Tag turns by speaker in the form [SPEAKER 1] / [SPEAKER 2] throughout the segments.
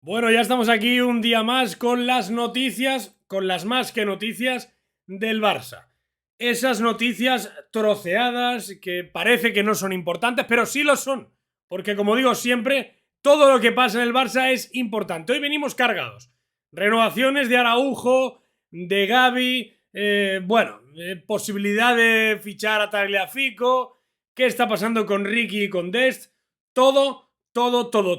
[SPEAKER 1] Bueno, ya estamos aquí un día más con las noticias, con las más que noticias del Barça. Esas noticias troceadas que parece que no son importantes, pero sí lo son. Porque como digo siempre, todo lo que pasa en el Barça es importante. Hoy venimos cargados. Renovaciones de Araujo, de Gavi, posibilidad de fichar a Tagliafico, qué está pasando con Ricky y con Dest, todo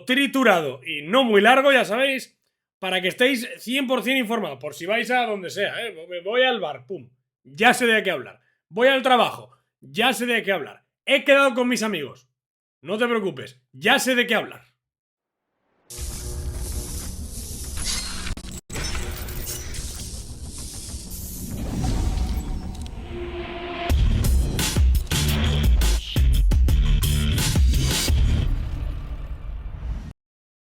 [SPEAKER 1] triturado y no muy largo, ya sabéis, para que estéis 100% informados, por si vais a donde sea, me voy al bar, pum, ya sé de qué hablar, voy al trabajo, ya sé de qué hablar, he quedado con mis amigos, no te preocupes, ya sé de qué hablar.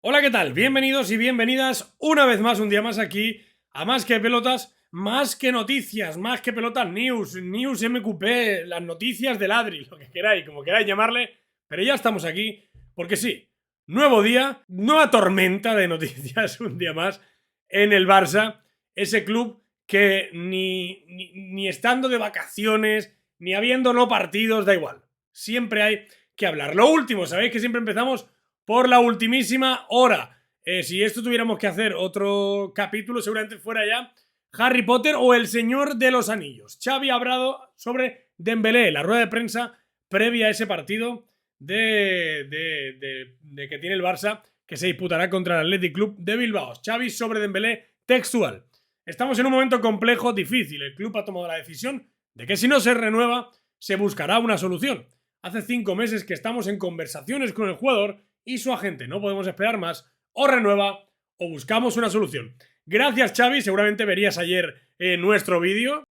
[SPEAKER 1] Hola, ¿qué tal? Bienvenidos y bienvenidas una vez más, un día más aquí, a Más que Pelotas, más que noticias, más que pelotas news, news MQP, las noticias del Adri, lo que queráis, como queráis llamarle, pero ya estamos aquí, porque sí, nuevo día, nueva tormenta de noticias, un día más, en el Barça, ese club que ni estando de vacaciones, ni habiendo no partidos, da igual, siempre hay que hablar. Lo último, sabéis que siempre empezamos por la ultimísima hora. Si esto tuviéramos que hacer otro capítulo, seguramente fuera ya Harry Potter o El Señor de los Anillos. Xavi ha hablado sobre Dembélé, la rueda de prensa previa a ese partido de que tiene el Barça, que se disputará contra el Athletic Club de Bilbao. Xavi sobre Dembélé, textual. Estamos en un momento complejo, difícil. El club ha tomado la decisión de que si no se renueva, se buscará una solución. Hace 5 meses que estamos en conversaciones con el jugador y su agente. No podemos esperar más. O renueva o buscamos una solución. Gracias, Xavi. Seguramente verías ayer nuestro vídeo.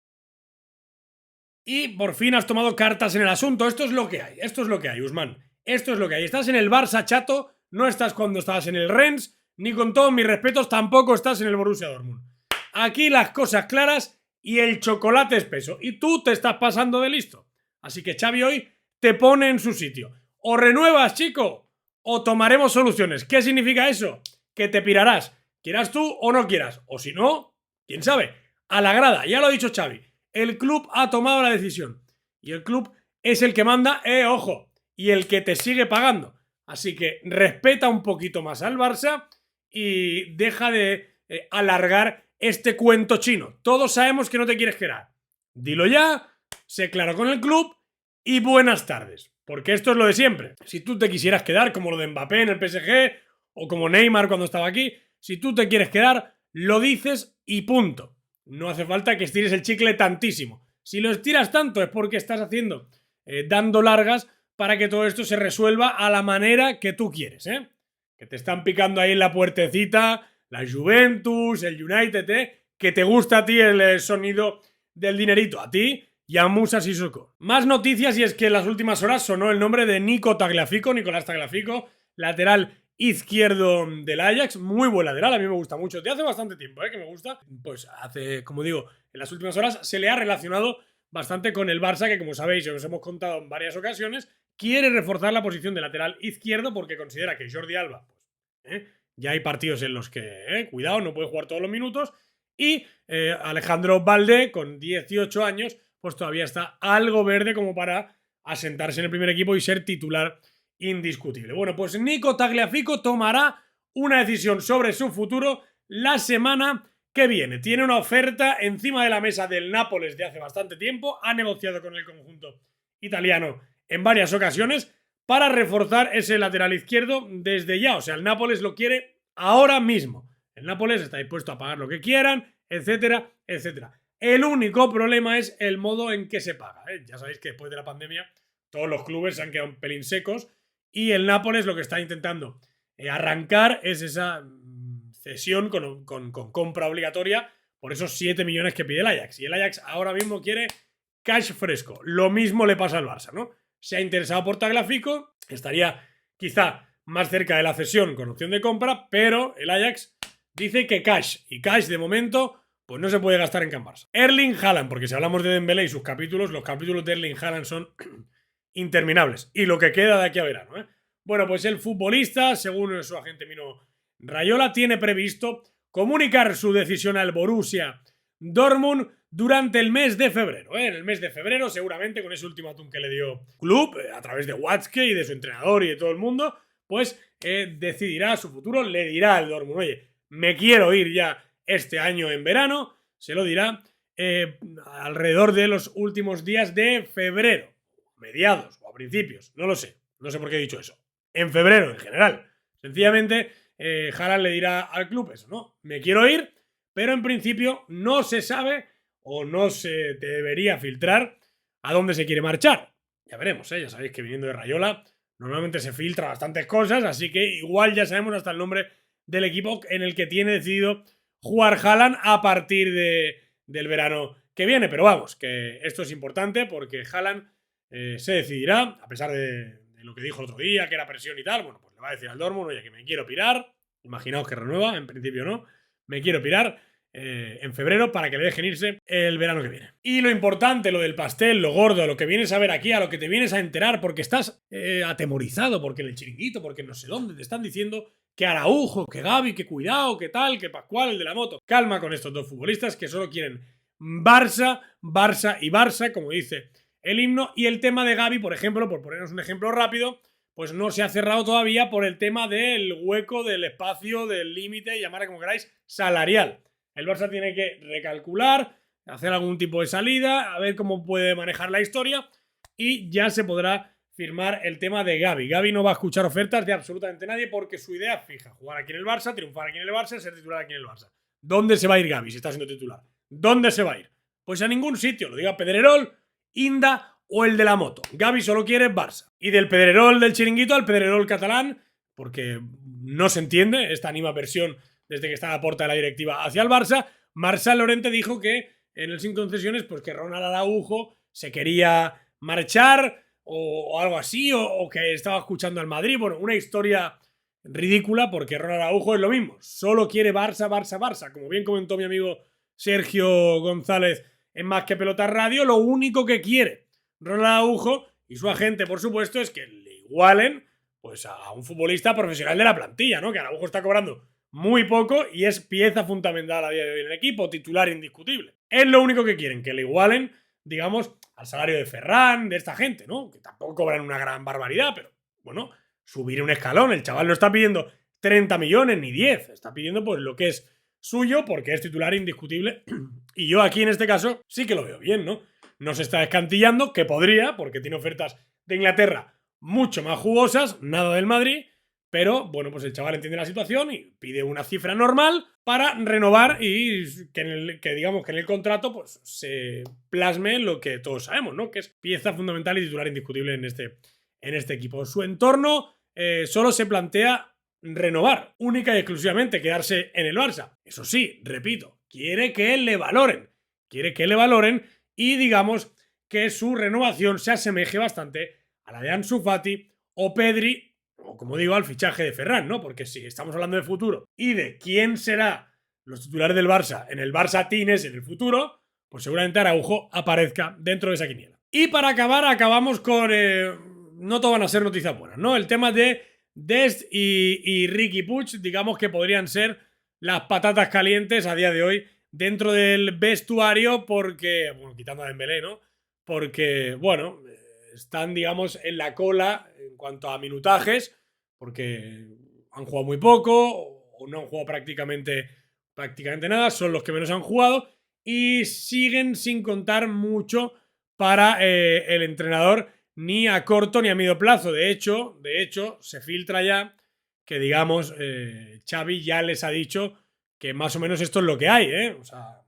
[SPEAKER 1] Y por fin has tomado cartas en el asunto. Esto es lo que hay. Esto es lo que hay, Usman. Esto es lo que hay. Estás en el Barça, chato. No estás cuando estabas en el Rennes. Ni con todos mis respetos, tampoco estás en el Borussia Dortmund. Aquí las cosas claras y el chocolate espeso. Y tú te estás pasando de listo. Así que Xavi hoy te pone en su sitio. O renuevas, chico, o tomaremos soluciones. ¿Qué significa eso? Que te pirarás, quieras tú o no quieras. O si no, quién sabe, a la grada. Ya lo ha dicho Xavi. El club ha tomado la decisión. Y el club es el que manda, ojo, y el que te sigue pagando. Así que respeta un poquito más al Barça y deja de alargar este cuento chino. Todos sabemos que no te quieres quedar. Dilo ya, sé claro con el club y buenas tardes. Porque esto es lo de siempre. Si tú te quisieras quedar, como lo de Mbappé en el PSG, o como Neymar cuando estaba aquí, si tú te quieres quedar, lo dices y punto. No hace falta que estires el chicle tantísimo. Si lo estiras tanto es porque estás haciendo, dando largas para que todo esto se resuelva a la manera que tú quieres, ¿eh? Que te están picando ahí en la puertecita, la Juventus, el United, que te gusta a ti el sonido del dinerito. A ti y a Musa Sissoko. Más noticias, y es que en las últimas horas sonó el nombre de Nicolás Tagliafico, lateral izquierdo del Ajax, muy buen lateral, a mí me gusta mucho, de hace bastante tiempo, que me gusta, pues hace, como digo, en las últimas horas se le ha relacionado bastante con el Barça, que como sabéis, os hemos contado en varias ocasiones, quiere reforzar la posición de lateral izquierdo porque considera que Jordi Alba, pues, ya hay partidos en los que, cuidado, no puede jugar todos los minutos, y Alejandro Balde, con 18 años, pues todavía está algo verde como para asentarse en el primer equipo y ser titular indiscutible. Bueno, pues Nico Tagliafico tomará una decisión sobre su futuro la semana que viene. Tiene una oferta encima de la mesa del Nápoles de hace bastante tiempo, ha negociado con el conjunto italiano en varias ocasiones para reforzar ese lateral izquierdo desde ya. O sea, el Nápoles lo quiere ahora mismo. El Nápoles está dispuesto a pagar lo que quieran, etcétera, etcétera. El único problema es el modo en que se paga. Ya sabéis que después de la pandemia todos los clubes se han quedado un pelín secos y el Nápoles lo que está intentando arrancar es esa cesión con compra obligatoria por esos 7 millones que pide el Ajax. Y el Ajax ahora mismo quiere cash fresco. Lo mismo le pasa al Barça, ¿no? Se ha interesado por Tagliafico, estaría quizá más cerca de la cesión con opción de compra, pero el Ajax dice que cash. Y cash de momento pues no se puede gastar en Can Barça. Erling Haaland, porque si hablamos de Dembélé y sus capítulos, los capítulos de Erling Haaland son interminables. Y lo que queda de aquí a verano, Bueno, pues el futbolista, según su agente Raiola tiene previsto comunicar su decisión al Borussia Dortmund durante el mes de febrero. En el mes de febrero, seguramente con ese ultimátum que le dio club, a través de Watzke y de su entrenador y de todo el mundo, pues decidirá su futuro, le dirá al Dortmund, oye, me quiero ir ya este año en verano, se lo dirá alrededor de los últimos días de febrero, mediados o a principios, no lo sé, no sé por qué he dicho eso, en febrero en general. Sencillamente, Haaland le dirá al club eso, ¿no? Me quiero ir, pero en principio no se sabe o no se debería filtrar a dónde se quiere marchar. Ya veremos, ya sabéis que viniendo de Raiola normalmente se filtra bastantes cosas, así que igual ya sabemos hasta el nombre del equipo en el que tiene decidido jugar Haaland a partir del verano que viene. Pero vamos, que esto es importante porque Haaland se decidirá, a pesar de lo que dijo el otro día, que era presión y tal, bueno, pues le va a decir al Dortmund, oye, que me quiero pirar, imaginaos que renueva, en principio no, me quiero pirar en febrero para que le dejen irse el verano que viene. Y lo importante, lo del pastel, lo gordo, lo que vienes a ver aquí, a lo que te vienes a enterar porque estás atemorizado, porque en el chiringuito, porque no sé dónde, te están diciendo que Araujo, que Gavi, que cuidado, que tal, que Pascual, el de la moto. Calma con estos dos futbolistas que solo quieren Barça, Barça y Barça, como dice el himno. Y el tema de Gavi, por ejemplo, por ponernos un ejemplo rápido, pues no se ha cerrado todavía por el tema del hueco, del espacio, del límite, llamarle como queráis, salarial. El Barça tiene que recalcular, hacer algún tipo de salida, a ver cómo puede manejar la historia y ya se podrá firmar el tema de Gavi. Gavi no va a escuchar ofertas de absolutamente nadie porque su idea es fija, jugar aquí en el Barça, triunfar aquí en el Barça, ser titular aquí en el Barça. ¿Dónde se va a ir Gavi si está siendo titular? ¿Dónde se va a ir? Pues a ningún sitio, lo diga Pedrerol, Inda o el de la moto. Gavi solo quiere Barça. Y del Pedrerol del chiringuito al Pedrerol catalán, porque no se entiende esta animadversión desde que está a la puerta de la directiva hacia el Barça, Marcel Llorente dijo que en el sin concesiones, pues que Ronald Araujo se quería marchar o algo así, o que estaba escuchando al Madrid. Bueno, una historia ridícula porque Ronald Araujo es lo mismo, solo quiere Barça, Barça, Barça. Como bien comentó mi amigo Sergio González en Más que Pelota Radio, lo único que quiere Ronald Araujo y su agente, por supuesto, es que le igualen pues a un futbolista profesional de la plantilla, ¿no? Que Araujo está cobrando muy poco y es pieza fundamental a día de hoy en el equipo, titular indiscutible. Es lo único que quieren, que le igualen, digamos, al salario de Ferran, de esta gente, ¿no? Que tampoco cobran una gran barbaridad, pero bueno, subir un escalón. El chaval no está pidiendo 30 millones ni 10, está pidiendo pues lo que es suyo porque es titular indiscutible. Y yo aquí en este caso sí que lo veo bien, ¿no? No se está descantillando, que podría, porque tiene ofertas de Inglaterra mucho más jugosas, nada del Madrid. Pero, bueno, pues el chaval entiende la situación y pide una cifra normal para renovar y que digamos que en el contrato pues se plasme lo que todos sabemos, ¿no? Que es pieza fundamental y titular indiscutible en este equipo. Su entorno solo se plantea renovar, única y exclusivamente quedarse en el Barça. Eso sí, repito, quiere que le valoren. Quiere que le valoren y digamos que su renovación se asemeje bastante a la de Ansu Fati o Pedri, o como digo, al fichaje de Ferran, ¿no? Porque si estamos hablando de futuro y de quién será los titulares del Barça en el Barça Tines en el futuro, pues seguramente Araujo aparezca dentro de esa quiniela. Y para acabar, acabamos con... no todo van a ser noticias buenas, ¿no? El tema de Dest y Riqui Puig, digamos que podrían ser las patatas calientes a día de hoy dentro del vestuario porque... Bueno, quitando a Dembélé, ¿no? Porque, bueno, están, digamos, en la cola en cuanto a minutajes, porque han jugado muy poco o no han jugado prácticamente nada, son los que menos han jugado y siguen sin contar mucho para el entrenador ni a corto ni a medio plazo. De hecho, se filtra ya que, digamos, Xavi ya les ha dicho que más o menos esto es lo que hay, ¿eh? O sea,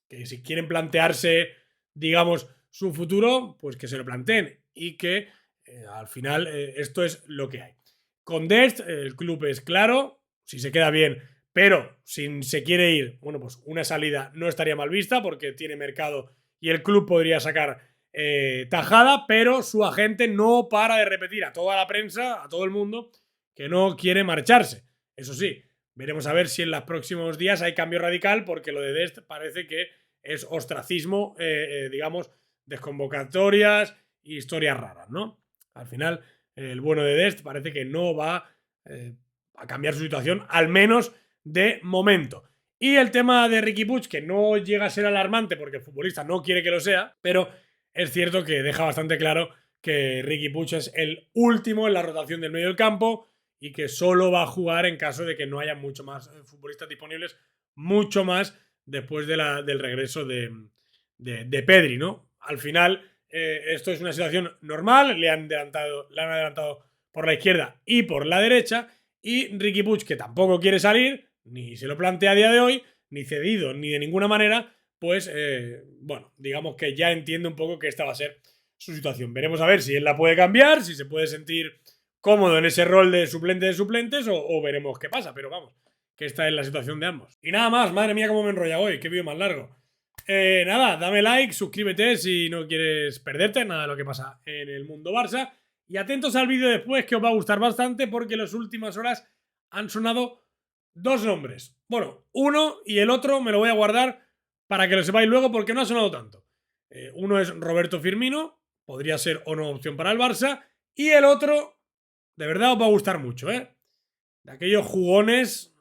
[SPEAKER 1] que si quieren plantearse, digamos, su futuro, pues que se lo planteen y que al final esto es lo que hay. Con Dest el club es claro, si se queda bien, pero si se quiere ir, bueno, pues una salida no estaría mal vista porque tiene mercado y el club podría sacar tajada, pero su agente no para de repetir a toda la prensa, a todo el mundo, que no quiere marcharse. Eso sí, veremos a ver si en los próximos días hay cambio radical porque lo de Dest parece que es ostracismo, digamos, desconvocatorias y historias raras, ¿no? Al final, el bueno de Dest parece que no va a cambiar su situación, al menos de momento. Y el tema de Riqui Puig, que no llega a ser alarmante porque el futbolista no quiere que lo sea, pero es cierto que deja bastante claro que Riqui Puig es el último en la rotación del medio del campo y que solo va a jugar en caso de que no haya mucho más futbolistas disponibles, mucho más después del regreso de Pedri, ¿no? Al final, esto es una situación normal, le han adelantado por la izquierda y por la derecha, y Riqui Puig, que tampoco quiere salir, ni se lo plantea a día de hoy, ni cedido, ni de ninguna manera, pues, bueno, digamos que ya entiende un poco que esta va a ser su situación. Veremos a ver si él la puede cambiar, si se puede sentir cómodo en ese rol de suplente de suplentes o veremos qué pasa, pero vamos, que esta es la situación de ambos. Y nada más, madre mía cómo me enrolla hoy, qué vídeo más largo. Nada, dame like, suscríbete si no quieres perderte nada de lo que pasa en el mundo Barça y atentos al vídeo después que os va a gustar bastante porque en las últimas horas han sonado dos nombres. Bueno, uno y el otro me lo voy a guardar para que lo sepáis luego porque no ha sonado tanto. Uno es Roberto Firmino, podría ser o no opción para el Barça, y el otro, de verdad os va a gustar mucho, ¿eh? De aquellos jugones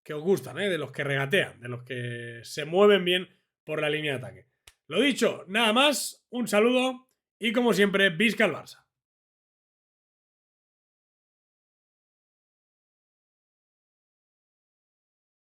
[SPEAKER 1] que os gustan, de los que regatean, de los que se mueven bien por la línea de ataque. Lo dicho, nada más, un saludo y como siempre, visca el Barça.